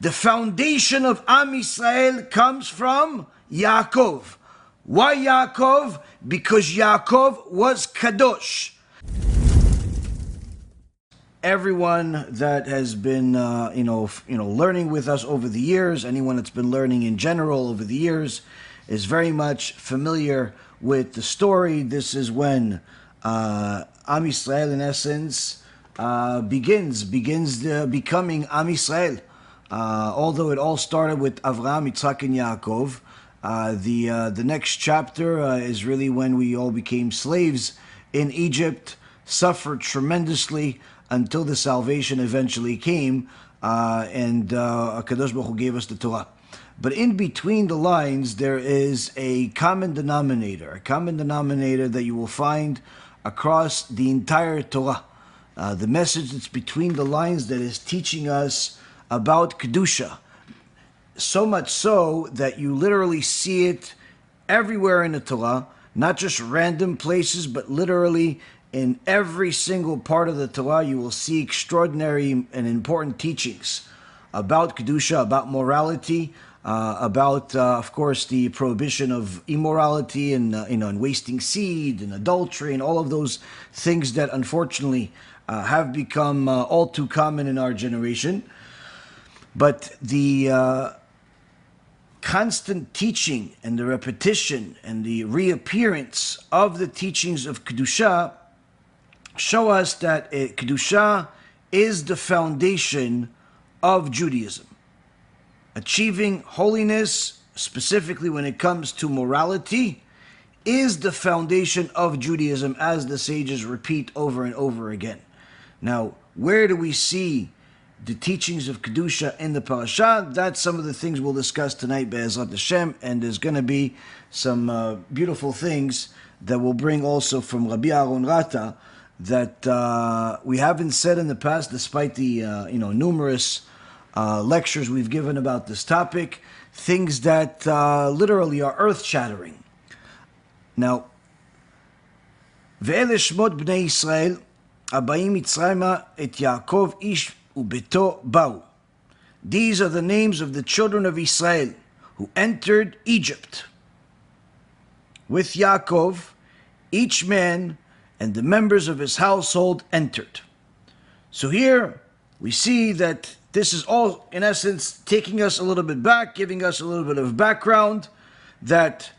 The foundation of Am Yisrael comes from Yaakov. Why Yaakov? Because Yaakov was Kadosh. Everyone that has been, learning with us over the years, anyone that's been learning in general over the years, is very much familiar with the story. This is when Am Yisrael, in essence, begins becoming Am Yisrael. Although it all started with Avraham, Yitzhak, and Yaakov, the next chapter is really when we all became slaves in Egypt, suffered tremendously until the salvation eventually came, and Kadosh Baruch Hu gave us the Torah. But in between the lines, there is a common denominator that you will find across the entire Torah. The message that's between the lines that is teaching us about Kedusha. So much so that you literally see it everywhere in the Torah, not just random places, but literally in every single part of the Torah, you will see extraordinary and important teachings about Kedusha, about morality, about, of course, the prohibition of immorality and wasting seed and adultery and all of those things that unfortunately have become all too common in our generation. But the constant teaching and the repetition and the reappearance of the teachings of Kedusha show us that Kedusha is the foundation of Judaism. Achieving holiness, specifically when it comes to morality, is the foundation of Judaism, as the sages repeat over and over again. Now, where do we see the teachings of Kedusha in the Parasha? That's some of the things we'll discuss tonight, Be'ezrat Hashem, and there's going to be some beautiful things that we'll bring also from Rabbi Yaron Reuven that we haven't said in the past, despite the numerous lectures we've given about this topic, things that literally are earth-shattering. Now, Ve'ele Shemot Bnei Yisrael Abayim Mitzrayma et Yaakov ish ubeto ba'u. These are the names of the children of Israel who entered Egypt. With Yaakov, each man and the members of his household entered. So here we see that this is all, in essence, taking us a little bit back, giving us a little bit of background, that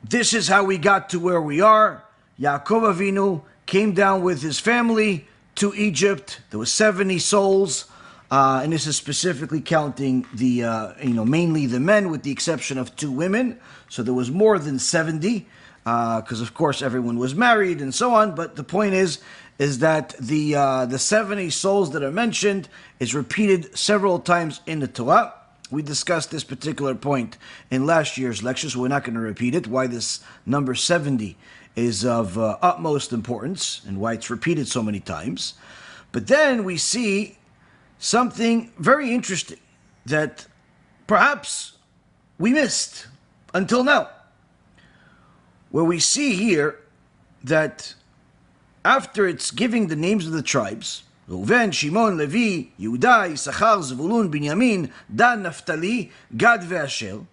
this is how we got to where we are. Yaakov Avinu came down with his family to Egypt. There were 70 souls, and this is specifically counting the, mainly the men, with the exception of 2 women. So there was more than 70, because of course everyone was married and so on. But the point is that the 70 souls that are mentioned is repeated several times in the Torah. We discussed this particular point in last year's lecture, so we're not going to repeat it, why this number 70 is of utmost importance and why it's repeated so many times. But then we see something very interesting that perhaps we missed until now, where we see here that after it's giving the names of the tribes, Reuven, Shimon, Levi, Yehuda, Issachar, Zvulun, Binyamin, Dan, Naphtali, Gad ve'Asher,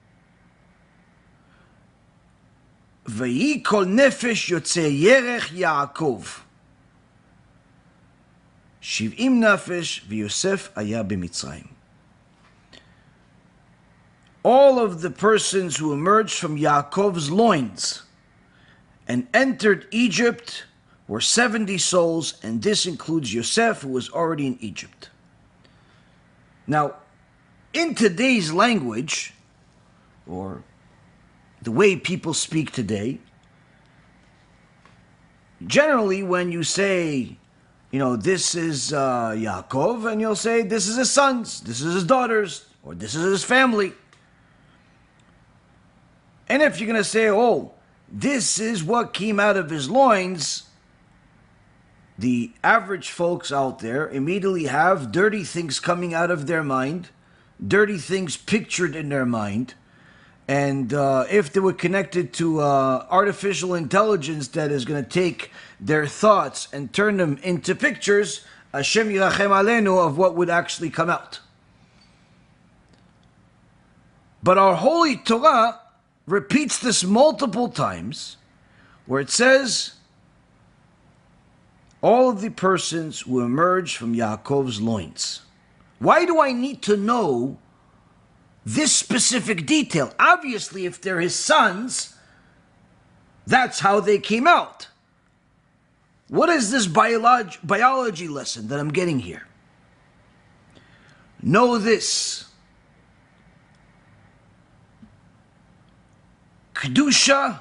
ויהי כל נפש יוצא ירח יעקב 70 נפש ויוסף היה במצרים. All of the persons who emerged from Yaakov's loins and entered Egypt were 70 souls, and this includes Yosef, who was already in Egypt. Now, in today's language, or the way people speak today, generally when you say, this is Yaakov, and you'll say, this is his sons, this is his daughters, or this is his family. And if you're going to say, this is what came out of his loins, the average folks out there immediately have dirty things coming out of their mind, dirty things pictured in their mind. And if they were connected to artificial intelligence that is going to take their thoughts and turn them into pictures, Hashem Yirachem Aleinu, of what would actually come out. But our Holy Torah repeats this multiple times, where it says, all of the persons who emerge from Yaakov's loins. Why do I need to know this specific detail? Obviously, if they're his sons, that's how they came out. What is this biology lesson that I'm getting here? Know this. Kedusha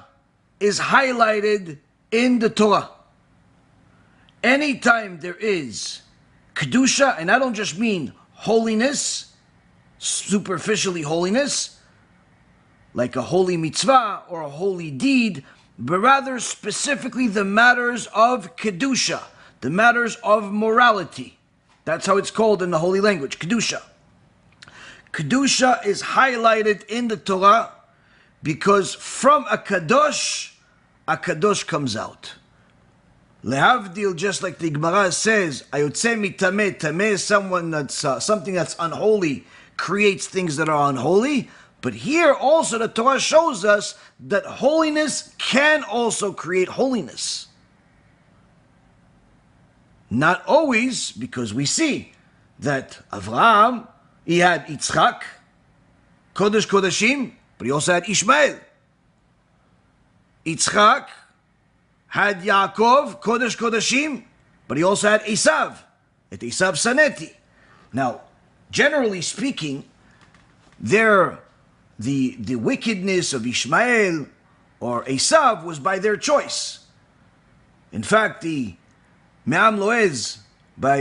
is highlighted in the Torah. Anytime there is Kedusha, and I don't just mean holiness, superficially holiness, like a holy mitzvah or a holy deed, but rather specifically the matters of Kedusha, the matters of morality. That's how it's called in the holy language, Kedusha. Kedusha is highlighted in the Torah because from a Kadosh comes out. Lehavdil, just like the Gemara says, ayotze mitameh, tameh, someone that's something that's unholy creates things that are unholy. But here also the Torah shows us that holiness can also create holiness. Not always, because we see that Avraham, he had Yitzchak, Kodesh Kodashim, but he also had Ishmael. Yitzchak had Yaakov, Kodesh Kodashim, but he also had Esav, at Esav Saneti. Now, generally speaking, the wickedness of Ishmael or Esav was by their choice. In fact, the Me'am Loez by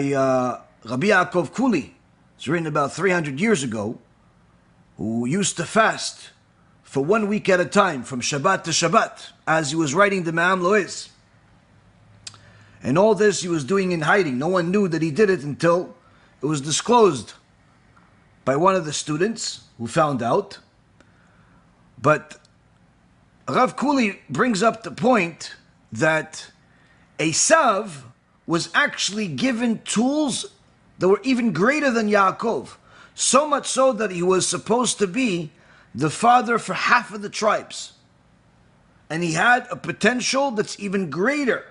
Rabbi Yaakov Kuli, it's written about 300 years ago, who used to fast for 1 week at a time, from Shabbat to Shabbat, as he was writing the Me'am Loez. And all this he was doing in hiding. No one knew that he did it until it was disclosed by one of the students who found out. But Rav Kuli brings up the point that Esav was actually given tools that were even greater than Yaakov. So much so that he was supposed to be the father for half of the tribes. And he had a potential that's even greater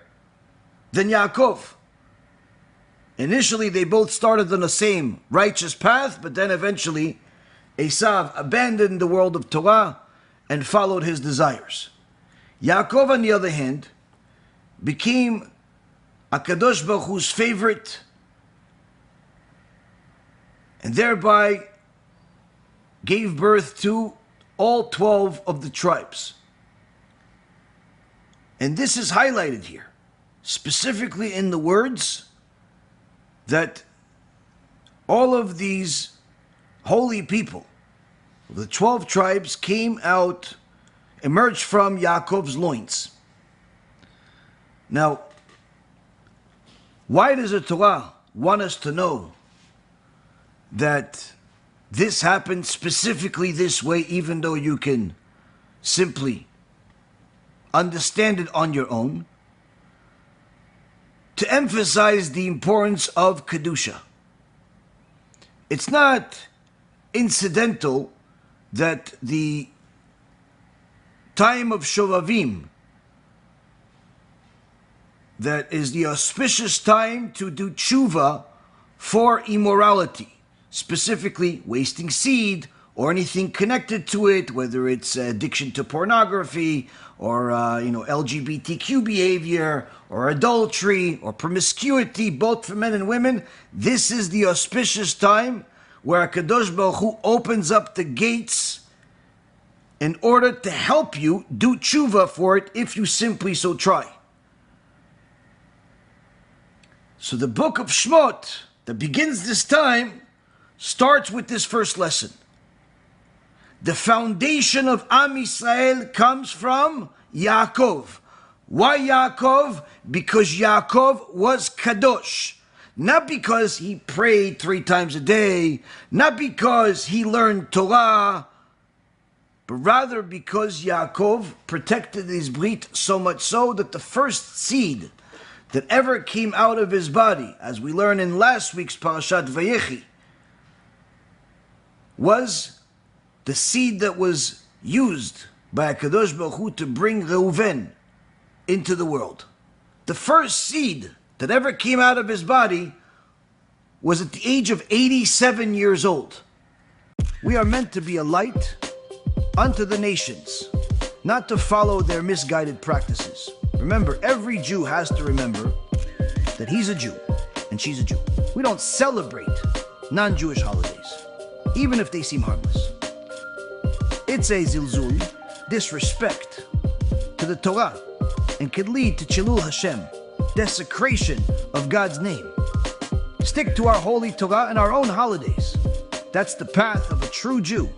than Yaakov. Initially, they both started on the same righteous path, but then eventually Esav abandoned the world of Torah and followed his desires. Yaakov, on the other hand, became a Kadosh Baruch Hu's favorite, and thereby gave birth to all 12 of the tribes. And this is highlighted here, specifically in the words that all of these holy people, the 12 tribes, emerged from Yaakov's loins. Now, why does the Torah want us to know that this happened specifically this way, even though you can simply understand it on your own? To emphasize the importance of Kedusha. It's not incidental that the time of Shovavim, that is the auspicious time to do TeShuva for immorality, specifically wasting seed or anything connected to it, whether it's addiction to pornography or LGBTQ behavior or adultery or promiscuity, both for men and women. This is the auspicious time where Kadosh Baruch Hu opens up the gates in order to help you do TeShuva for it if you simply so try. So the book of Shemot that begins this time starts with this first lesson. The foundation of Am Yisrael comes from Yaakov. Why Yaakov? Because Yaakov was Kadosh. Not because he prayed 3 times a day, not because he learned Torah, but rather because Yaakov protected his brit so much so that the first seed that ever came out of his body, as we learn in last week's Parashat Vayechi, was the seed that was used by Kadosh Baruch Hu to bring Reuven into the world. The first seed that ever came out of his body was at the age of 87 years old. We are meant to be a light unto the nations, not to follow their misguided practices. Remember, every Jew has to remember that he's a Jew and she's a Jew. We don't celebrate non-Jewish holidays, even if they seem harmless. It's a zilzul, disrespect to the Torah, and could lead to Chilul Hashem, desecration of God's name. Stick to our holy Torah and our own holidays. That's the path of a true Jew.